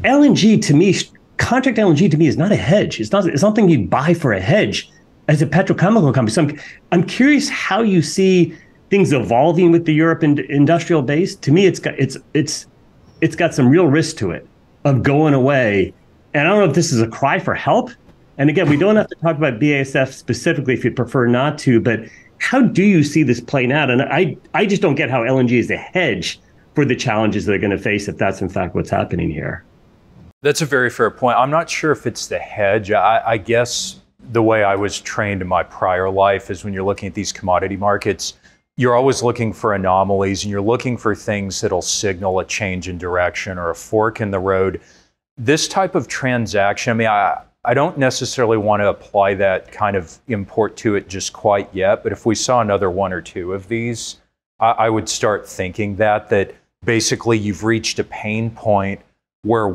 LNG to me, contract LNG to me is not a hedge. It's something you'd buy for a hedge as a petrochemical company. So I'm curious how you see things evolving with the European industrial base. To me, it's got some real risk to it of going away. And I don't know if this is a cry for help. And again, we don't have to talk about BASF specifically if you prefer not to, but how do you see this playing out? And I just don't get how LNG is a hedge for the challenges they're going to face if that's in fact what's happening here. That's a very fair point. I'm not sure if it's the hedge. I guess the way I was trained in my prior life is when you're looking at these commodity markets, you're always looking for anomalies and you're looking for things that'll signal a change in direction or a fork in the road. This type of transaction, I mean, I don't necessarily want to apply that kind of import to it just quite yet, but if we saw another one or two of these, I would start thinking that basically you've reached a pain point where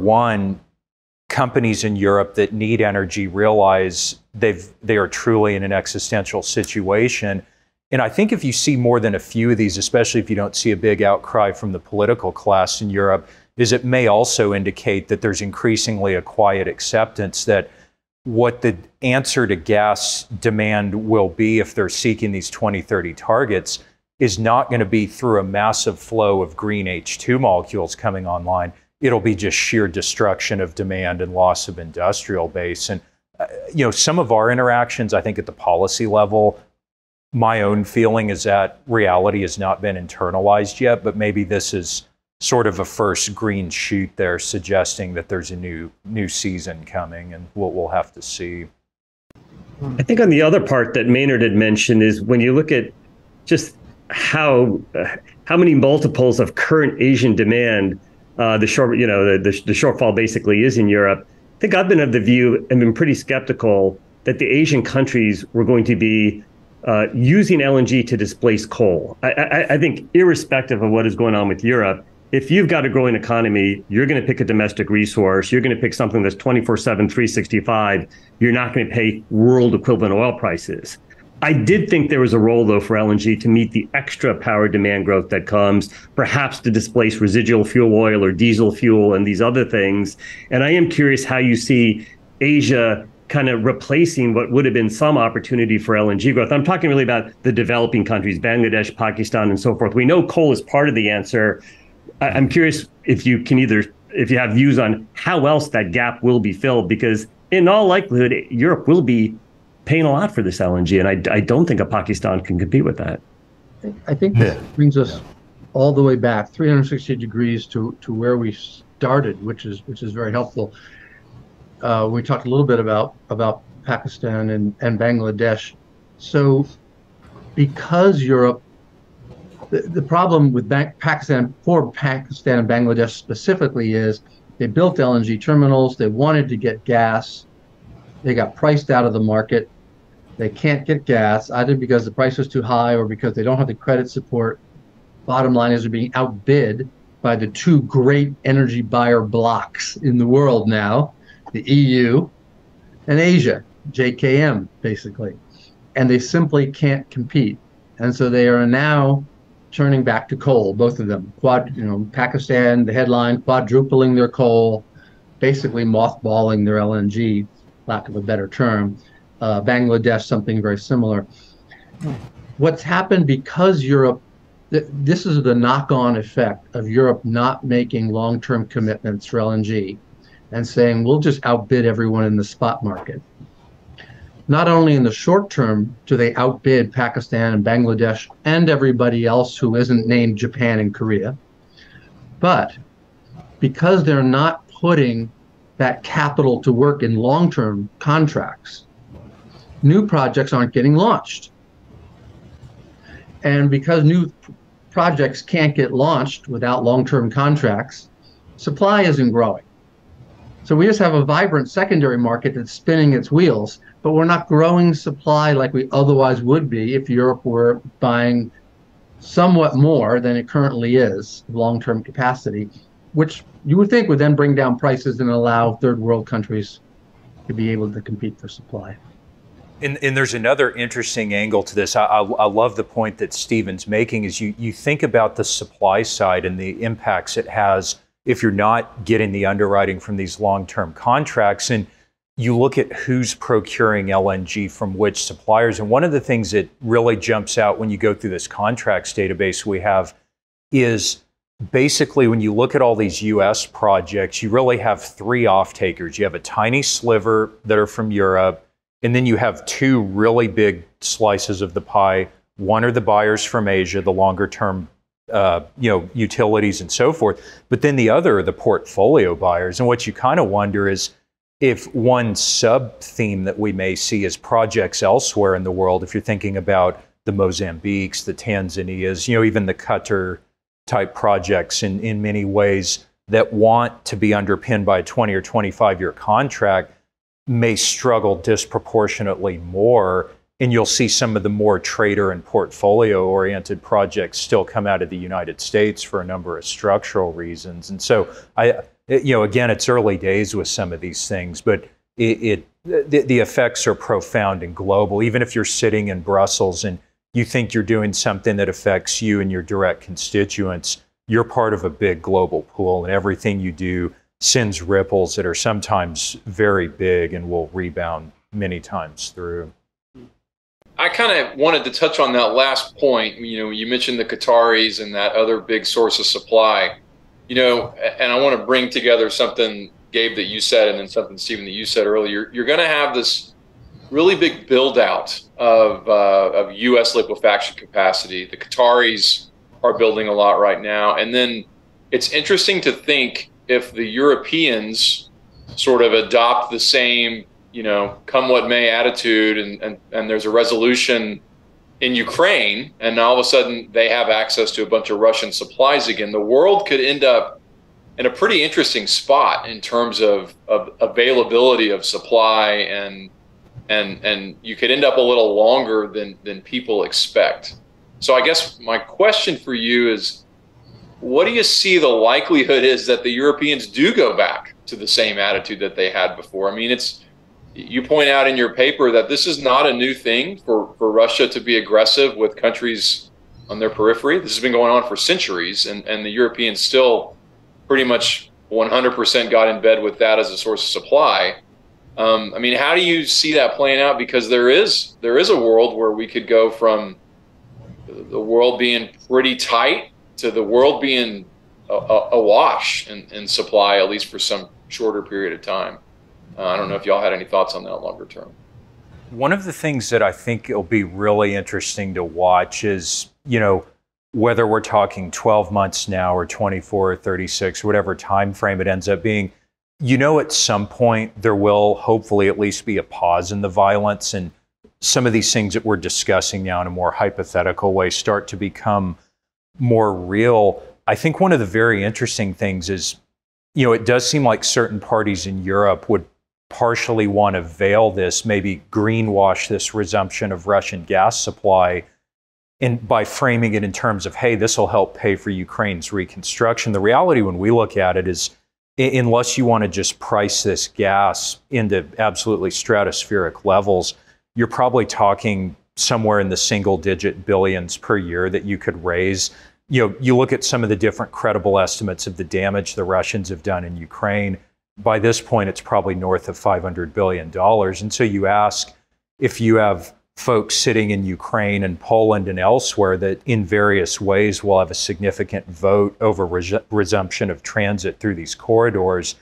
companies in Europe that need energy realize they are truly in an existential situation. And I think if you see more than a few of these, especially if you don't see a big outcry from the political class in Europe, is it may also indicate that there's increasingly a quiet acceptance that what the answer to gas demand will be if they're seeking these 2030 targets is not going to be through a massive flow of green H2 molecules coming online. It'll be just sheer destruction of demand and loss of industrial base. And, some of our interactions, I think at the policy level, my own feeling is that reality has not been internalized yet, but maybe this is sort of a first green shoot there suggesting that there's a new season coming, and we'll have to see. I think on the other part that Maynard had mentioned is when you look at just how many multiples of current Asian demand the shortfall basically is in Europe. I think I've been of the view and been pretty skeptical that the Asian countries were going to be using LNG to displace coal. I think irrespective of what is going on with Europe, if you've got a growing economy, you're going to pick a domestic resource. You're going to pick something that's 24/7, 365. You're not going to pay world equivalent oil prices. I did think there was a role, though, for LNG to meet the extra power demand growth that comes, perhaps to displace residual fuel oil or diesel fuel and these other things. And I am curious how you see Asia kind of replacing what would have been some opportunity for LNG growth. I'm talking really about the developing countries, Bangladesh, Pakistan, and so forth. We know coal is part of the answer. I'm curious if you have views on how else that gap will be filled, because in all likelihood, Europe will be paying a lot for this LNG, and I don't think a Pakistan can compete with that. I think this brings us all the way back 360 degrees to where we started, which is very helpful. We talked a little bit about Pakistan and Bangladesh. So because Europe, the problem with Pakistan and Bangladesh specifically is they built LNG terminals, they wanted to get gas, they got priced out of the market. They can't get gas, either because the price is too high or because they don't have the credit support. Bottom line is they're being outbid by the two great energy buyer blocks in the world now, the EU and Asia, JKM, basically. And they simply can't compete. And so they are now turning back to coal, both of them. Pakistan, the headline, quadrupling their coal, basically mothballing their LNG, lack of a better term. Bangladesh, something very similar. What's happened because Europe, this is the knock-on effect of Europe not making long-term commitments for LNG and saying, we'll just outbid everyone in the spot market. Not only in the short term do they outbid Pakistan and Bangladesh and everybody else who isn't named Japan and Korea, but because they're not putting that capital to work in long-term contracts, new projects aren't getting launched. And because new projects can't get launched without long-term contracts, supply isn't growing. So we just have a vibrant secondary market that's spinning its wheels, but we're not growing supply like we otherwise would be if Europe were buying somewhat more than it currently is, long-term capacity, which you would think would then bring down prices and allow third world countries to be able to compete for supply. And there's another interesting angle to this. I love the point that Steven's making is you think about the supply side and the impacts it has if you're not getting the underwriting from these long-term contracts. And you look at who's procuring LNG from which suppliers. And one of the things that really jumps out when you go through this contracts database we have is basically when you look at all these US projects, you really have three off-takers. You have a tiny sliver that are from Europe, and then you have two really big slices of the pie. One are the buyers from Asia, the longer term utilities and so forth. But then the other are the portfolio buyers. And what you kind of wonder is if one sub-theme that we may see is projects elsewhere in the world, if you're thinking about the Mozambiques, the Tanzanias, even the Qatar type projects in many ways that want to be underpinned by a 20 or 25-year contract may struggle disproportionately more. And you'll see some of the more trader and portfolio-oriented projects still come out of the United States for a number of structural reasons. And so, again, it's early days with some of these things, but the effects are profound and global. Even if you're sitting in Brussels and you think you're doing something that affects you and your direct constituents, you're part of a big global pool, and everything you do sends ripples that are sometimes very big and will rebound many times through. I kind of wanted to touch on that last point. You mentioned the Qataris and that other big source of supply, and I want to bring together something, Gabe, that you said, and then something, Steven, that you said earlier. You're going to have this really big build out of U.S. liquefaction capacity. The Qataris are building a lot right now. And then it's interesting to think if the Europeans sort of adopt the same come what may attitude, and there's a resolution in Ukraine, and all of a sudden they have access to a bunch of Russian supplies again, the world could end up in a pretty interesting spot in terms of availability of supply, and you could end up a little longer than people expect. So I guess my question for you is, what do you see the likelihood is that the Europeans do go back to the same attitude that they had before? I mean, you point out in your paper that this is not a new thing for Russia to be aggressive with countries on their periphery. This has been going on for centuries, and the Europeans still pretty much 100% got in bed with that as a source of supply. I mean, how do you see that playing out? Because there is a world where we could go from the world being pretty tight to the world being awash in supply, at least for some shorter period of time. I don't know if y'all had any thoughts on that longer term. One of the things that I think will be really interesting to watch is, whether we're talking 12 months now or 24 or 36, whatever time frame it ends up being, at some point there will hopefully at least be a pause in the violence, and some of these things that we're discussing now in a more hypothetical way start to become more real. I think one of the very interesting things is, it does seem like certain parties in Europe would partially want to veil this, maybe greenwash this resumption of Russian gas supply, and by framing it in terms of, hey, this will help pay for Ukraine's reconstruction. The reality when we look at it is, unless you want to just price this gas into absolutely stratospheric levels, you're probably talking somewhere in the single-digit billions per year that you could raise. You look at some of the different credible estimates of the damage the Russians have done in Ukraine. By this point, it's probably north of $500 billion. And so you ask, if you have folks sitting in Ukraine and Poland and elsewhere that in various ways will have a significant vote over resumption of transit through these corridors,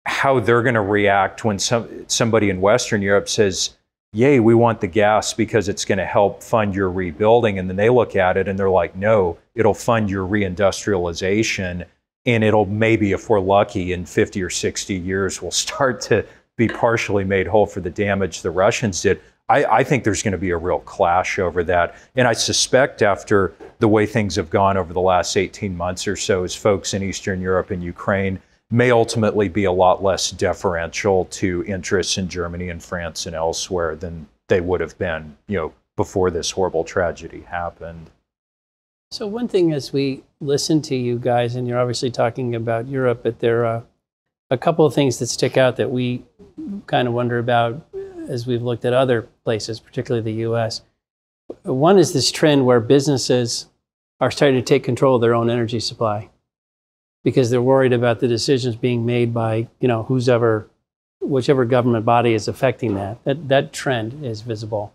how they're going to react when somebody in Western Europe says, yay, we want the gas because it's going to help fund your rebuilding. And then they look at it and they're like, no, it'll fund your reindustrialization. And it'll maybe, if we're lucky, in 50 or 60 years, we'll start to be partially made whole for the damage the Russians did. I think there's going to be a real clash over that. And I suspect after the way things have gone over the last 18 months or so, as folks in Eastern Europe and Ukraine may ultimately be a lot less deferential to interests in Germany and France and elsewhere than they would have been, before this horrible tragedy happened. So one thing, as we listen to you guys, and you're obviously talking about Europe, but there are a couple of things that stick out that we kind of wonder about as we've looked at other places, particularly the US. One is this trend where businesses are starting to take control of their own energy supply because they're worried about the decisions being made by, whichever government body is affecting that. That trend is visible.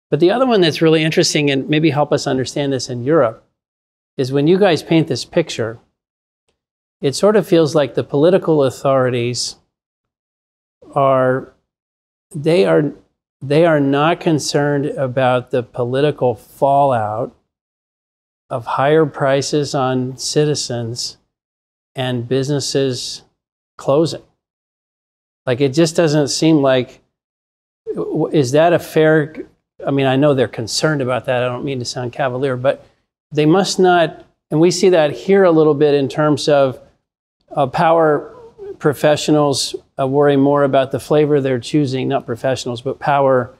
But the other one that's really interesting, and maybe help us understand this in Europe, is when you guys paint this picture, it sort of feels like the political authorities are not concerned about the political fallout of higher prices on citizens and businesses closing. Like, it just doesn't seem like, is that a fair, I mean, I know they're concerned about that. I don't mean to sound cavalier, but they must not, and we see that here a little bit in terms of power professionals worry more about the flavor they're choosing, not professionals, but power.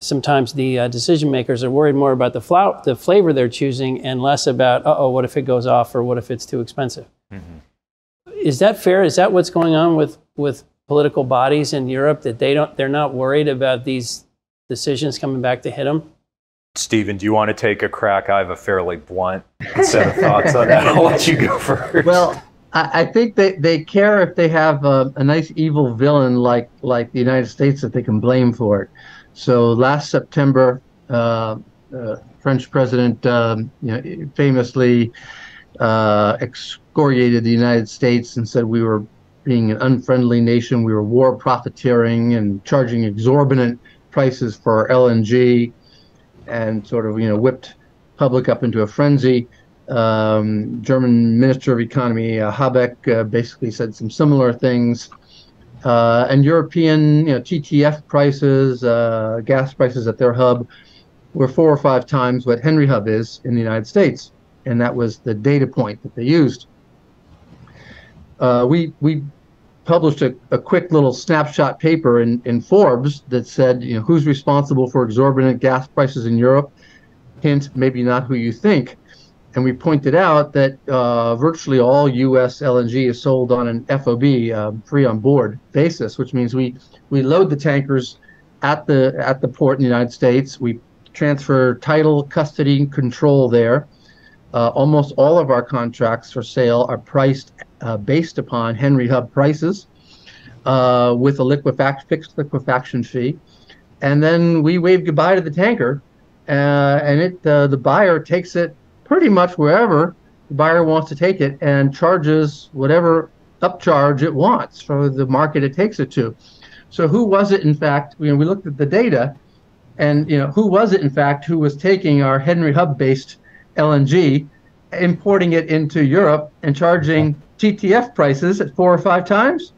Sometimes the decision makers are worried more about the flavor they're choosing and less about, what if it goes off or what if it's too expensive? Mm-hmm. Is that fair? Is that what's going on with political bodies in Europe, that they're not worried about these decisions coming back to hit them? Steven, do you want to take a crack? I have a fairly blunt set of thoughts on that. I'll let you go first. Well, I think they care if they have a nice evil villain like the United States that they can blame for it. So last September, French president famously excoriated the United States and said we were being an unfriendly nation. We were war profiteering and charging exorbitant prices for LNG, and sort of whipped public up into a frenzy. German Minister of Economy Habeck basically said some similar things. And European TTF prices, gas prices at their hub, were 4 or 5 times what Henry Hub is in the United States, and that was the data point that they used. We published a quick little snapshot paper in Forbes that said, who's responsible for exorbitant gas prices in Europe? Hint, maybe not who you think. And we pointed out that virtually all U.S. LNG is sold on an FOB, free on board basis, which means we load the tankers at the port in the United States. We transfer title, custody, and control there. Almost all of our contracts for sale are priced based upon Henry Hub prices with a fixed liquefaction fee. And then we wave goodbye to the tanker, and the buyer takes it pretty much wherever the buyer wants to take it and charges whatever upcharge it wants for the market it takes it to. So who was it, in fact, we looked at the data, and who was it, in fact, who was taking our Henry Hub-based LNG, importing it into Europe and charging TTF prices at 4 or 5 times?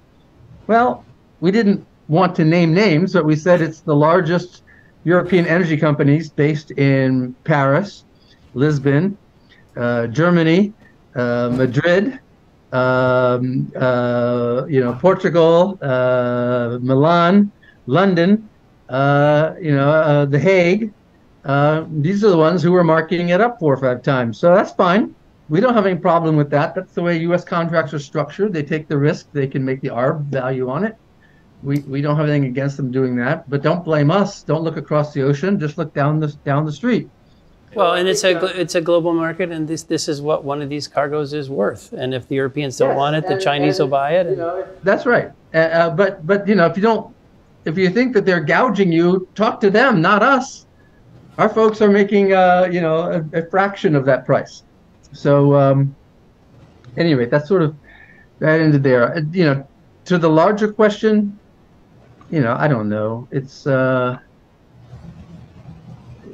Well, we didn't want to name names, but we said it's the largest European energy companies based in Paris, Lisbon, Germany, Madrid, Portugal, Milan, London, The Hague. These are the ones who are marking it up 4 or 5 times. So that's fine. We don't have any problem with that. That's the way U.S. contracts are structured. They take the risk. They can make the arb value on it. We don't have anything against them doing that, but don't blame us. Don't look across the ocean. Just look down the street. Well, and it's a global market, and this is what one of these cargoes is worth. And if the Europeans don't want it, the Chinese will buy it. That's right. But if you think that they're gouging you, talk to them, not us. Our folks are making a fraction of that price. So anyway, that's sort of that ended there. To the larger question, I don't know. It's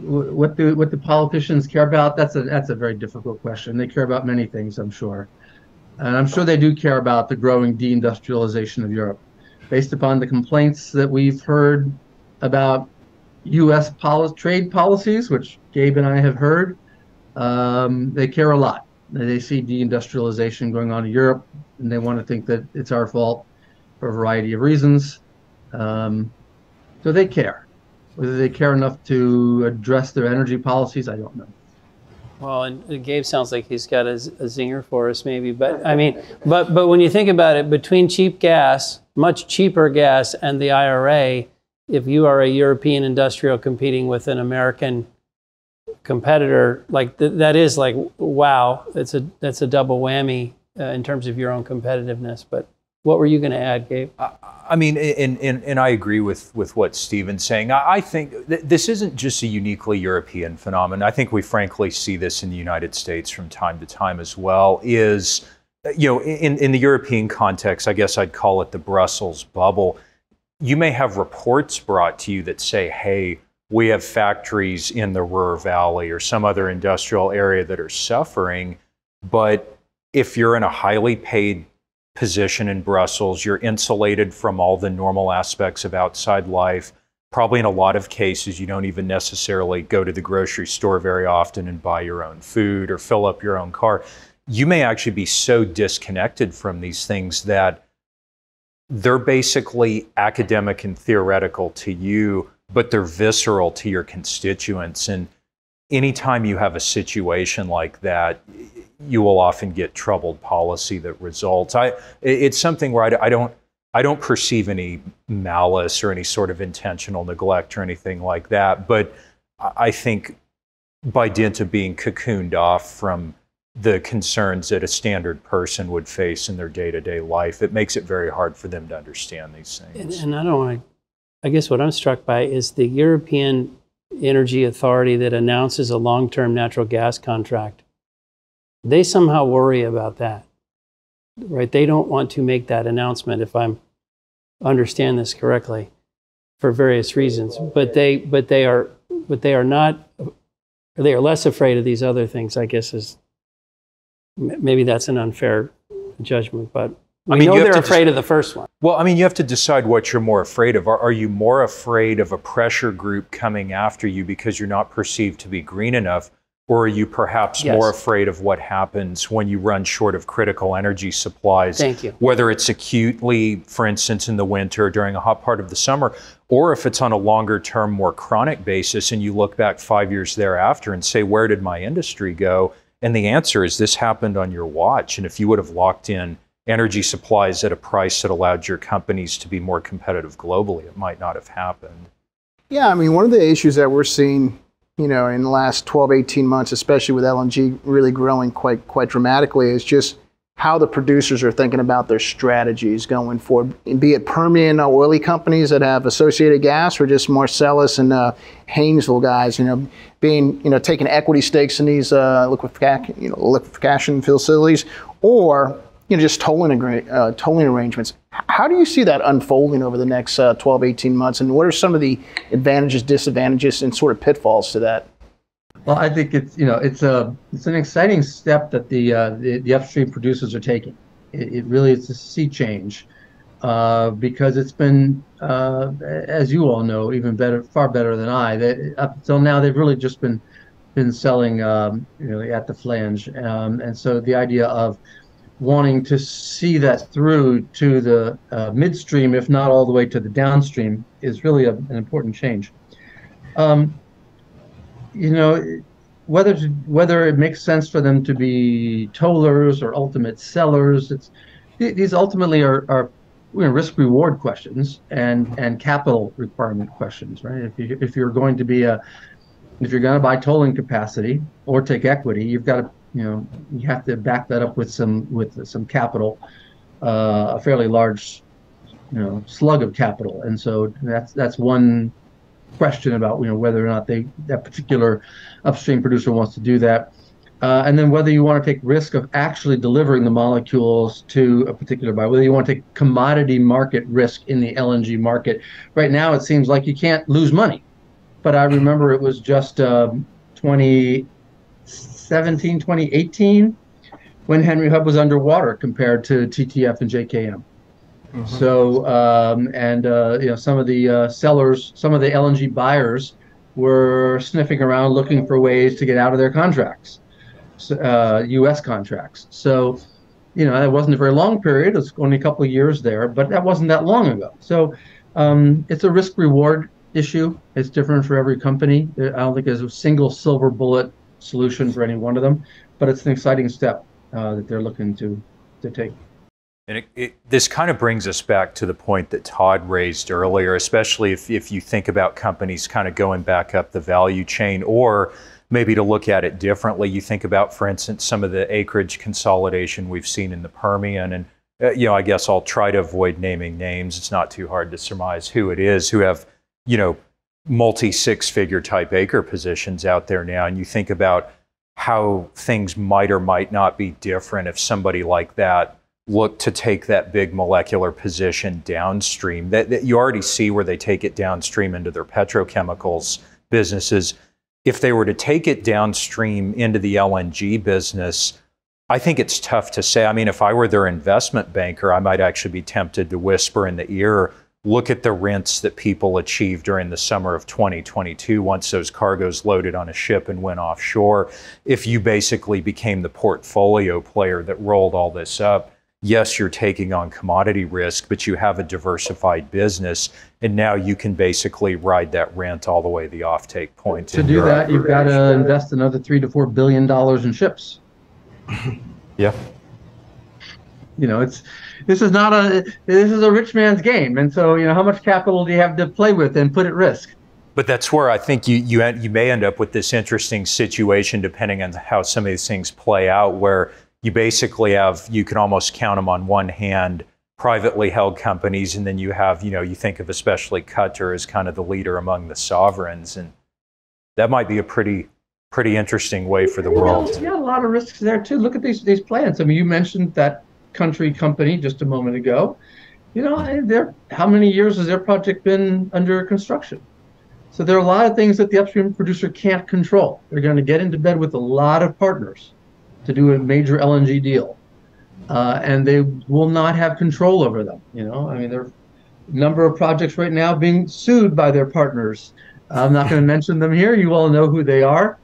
what the politicians care about. That's a very difficult question. They care about many things, I'm sure, and I'm sure they do care about the growing deindustrialization of Europe, based upon the complaints that we've heard about U.S. trade policies, which Gabe and I have heard. They care a lot. They see deindustrialization going on in Europe, and they want to think that it's our fault for a variety of reasons. So they care. Whether they care enough to address their energy policies, I don't know. Well, and Gabe sounds like he's got a zinger for us, maybe. But I mean, but when you think about it, between cheap gas, much cheaper gas, and the IRA, if you are a European industrial competing with an American competitor, like that is like, wow, that's a double whammy in terms of your own competitiveness. But what were you going to add, Gabe? I mean, and I agree with what Steven's saying. I think this isn't just a uniquely European phenomenon. I think we frankly see this in the United States from time to time as well. In the European context, I guess I'd call it the Brussels bubble. You may have reports brought to you that say, hey, we have factories in the Ruhr Valley or some other industrial area that are suffering. But if you're in a highly paid position in Brussels, you're insulated from all the normal aspects of outside life. Probably in a lot of cases, you don't even necessarily go to the grocery store very often and buy your own food or fill up your own car. You may actually be so disconnected from these things that they're basically academic and theoretical to you, but they're visceral to your constituents. And anytime you have a situation like that, you will often get troubled policy that results. It's something where I don't perceive any malice or any sort of intentional neglect or anything like that. But I think by dint of being cocooned off from the concerns that a standard person would face in their day-to-day life, it makes it very hard for them to understand these things. And I don't want to, I guess what I'm struck by is the European Energy Authority that announces a long-term natural gas contract. They somehow worry about that, right? They don't want to make that announcement, if I understand this correctly, for various reasons. But they are less afraid of these other things, I guess. Is maybe that's an unfair judgment, but I mean, they're afraid of the first one. Well, I mean, you have to decide what you're more afraid of. Are you more afraid of a pressure group coming after you because you're not perceived to be green enough? Or are you perhaps more afraid of what happens when you run short of critical energy supplies? Thank you. Whether it's acutely, for instance, in the winter during a hot part of the summer, or if it's on a longer term, more chronic basis, and you look back 5 years thereafter and say, where did my industry go? And the answer is this happened on your watch. And if you would have locked in energy supplies at a price that allowed your companies to be more competitive globally, it might not have happened. Yeah, I mean, one of the issues that we're seeing in the last 12, 18 months, especially with LNG really growing quite dramatically, is just how the producers are thinking about their strategies going forward, be it Permian oily companies that have associated gas, or just Marcellus and Haynesville guys, taking equity stakes in these liquefaction facilities, or just tolling arrangements. How do you see that unfolding over the next 12, 18 months? And what are some of the advantages, disadvantages, and sort of pitfalls to that? Well, I think it's an exciting step that the upstream producers are taking. It really is a sea change because it's been, as you all know, far better than I. That up until now they've really just been selling at the flange, and so the idea of wanting to see that through to the midstream, if not all the way to the downstream, is really an important change. Whether it makes sense for them to be tollers or ultimate sellers, these ultimately are risk reward questions and capital requirement questions, right? If you're going to be if you're going to buy tolling capacity or take equity, you've got to, you have to back that up with some capital, a fairly large, slug of capital. And so that's one question about, whether or not that particular upstream producer wants to do that. And then whether you want to take risk of actually delivering the molecules to a particular buyer, whether you want to take commodity market risk in the LNG market. Right now, it seems like you can't lose money. But I remember it was just 2017, 2018, when Henry Hub was underwater compared to TTF and JKM. Mm-hmm. So, some of the sellers, some of the LNG buyers were sniffing around looking for ways to get out of their contracts. U.S. contracts. So, it wasn't a very long period. It was only a couple of years there, but that wasn't that long ago. So it's a risk-reward issue. It's different for every company. I don't think there's a single silver bullet solution for any one of them, but it's an exciting step that they're looking to take. And this kind of brings us back to the point that Todd raised earlier, especially if you think about companies kind of going back up the value chain, or maybe to look at it differently, you think about, for instance, some of the acreage consolidation we've seen in the Permian. And, I guess I'll try to avoid naming names. It's not too hard to surmise who it is, who have, multi-six-figure type acre positions out there now. And you think about how things might or might not be different if somebody like that looked to take that big molecular position downstream. That you already see where they take it downstream into their petrochemicals businesses. If they were to take it downstream into the LNG business, I think it's tough to say. I mean, if I were their investment banker, I might actually be tempted to whisper in the ear, look at the rents that people achieved during the summer of 2022 once those cargoes loaded on a ship and went offshore. If you basically became the portfolio player that rolled all this up, yes, you're taking on commodity risk, but you have a diversified business, and now you can basically ride that rent all the way to the offtake point. To do that, you've got to invest another $3 to $4 billion in ships. Yeah. This is a rich man's game, and so how much capital do you have to play with and put at risk? But that's where I think you may end up with this interesting situation, depending on how some of these things play out, where you basically have, you can almost count them on one hand, privately held companies, and then you have, you think of especially Qatar as kind of the leader among the sovereigns, and that might be a pretty interesting way for the world. Yeah, a lot of risks there too. Look at these plants. I mean, you mentioned that company just a moment ago. How many years has their project been under construction? So there are a lot of things that the upstream producer can't control. They're going to get into bed with a lot of partners to do a major LNG deal, and they will not have control over them. There are a number of projects right now being sued by their partners. I'm not going to mention them here. You all know who they are.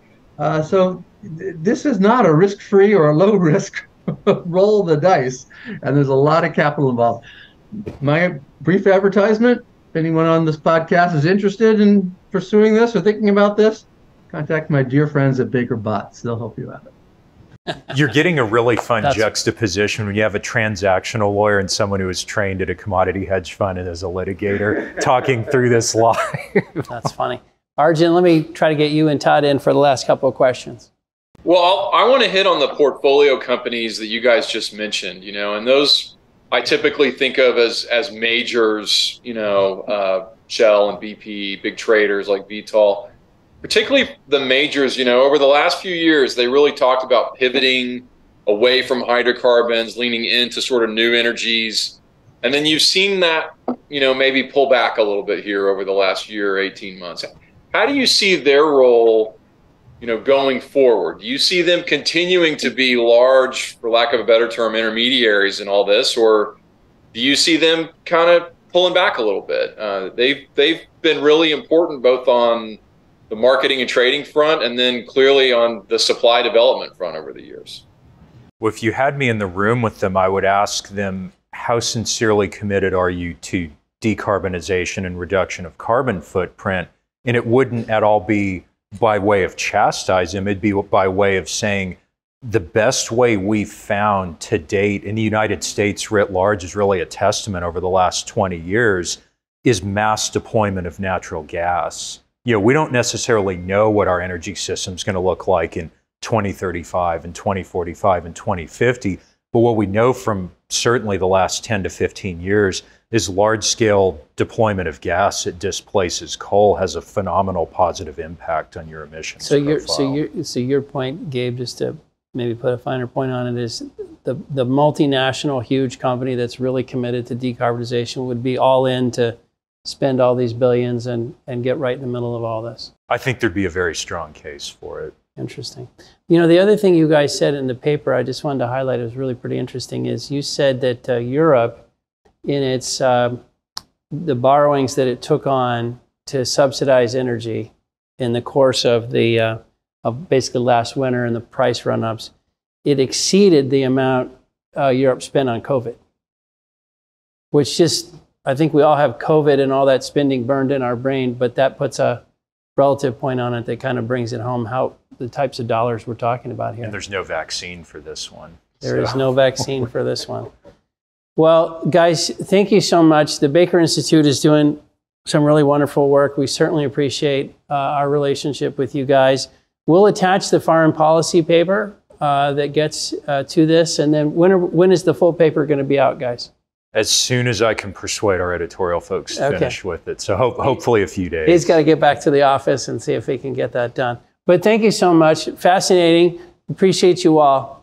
So this is not a risk-free or a low-risk roll the dice, and there's a lot of capital involved. My brief advertisement: if anyone on this podcast is interested in pursuing this or thinking about this, contact my dear friends at Baker Botts. They'll help you out. You're getting a really fun juxtaposition when you have a transactional lawyer and someone who is trained at a commodity hedge fund and is a litigator talking through this live. That's funny. Arjun, let me try to get you and Todd in for the last couple of questions. Well, I want to hit on the portfolio companies that you guys just mentioned, and those I typically think of as majors, Shell and BP, big traders like Vitol. Particularly the majors, over the last few years, they really talked about pivoting away from hydrocarbons, leaning into sort of new energies. And then you've seen that, maybe pull back a little bit here over the last year or 18 months. How do you see their role, going forward? Do you see them continuing to be large, for lack of a better term, intermediaries in all this? Or do you see them kind of pulling back a little bit? They've been really important both on the marketing and trading front, and then clearly on the supply development front over the years. Well, if you had me in the room with them, I would ask them, how sincerely committed are you to decarbonization and reduction of carbon footprint? And it wouldn't at all be by way of chastising, it'd be by way of saying, the best way we've found to date in the United States writ large is really a testament over the last 20 years is mass deployment of natural gas. You know, we don't necessarily know what our energy system is going to look like in 2035 and 2045 and 2050. But what we know from certainly the last 10 to 15 years is large-scale deployment of gas that displaces coal has a phenomenal positive impact on your emissions profile. So your point, Gabe, just to maybe put a finer point on it, is the multinational huge company that's really committed to decarbonization would be all in to spend all these billions and get right in the middle of all this. I think there'd be a very strong case for it. Interesting. You know, the other thing you guys said in the paper, I just wanted to highlight, it was really pretty interesting, is you said that Europe, in its the borrowings that it took on to subsidize energy in the course of the of basically last winter and the price run-ups, it exceeded the amount Europe spent on COVID, which just, I think we all have COVID and all that spending burned in our brain, but that puts a relative point on it that kind of brings it home how the types of dollars we're talking about here. And there's no vaccine for this one. There is no vaccine for this one. Well, guys, thank you so much. The Baker Institute is doing some really wonderful work. We certainly appreciate our relationship with you guys. We'll attach the foreign policy paper that gets to this. And then when is the full paper going to be out, guys? As soon as I can persuade our editorial folks to finish with it. So hopefully a few days. He's got to get back to the office and see if he can get that done. But thank you so much. Fascinating. Appreciate you all.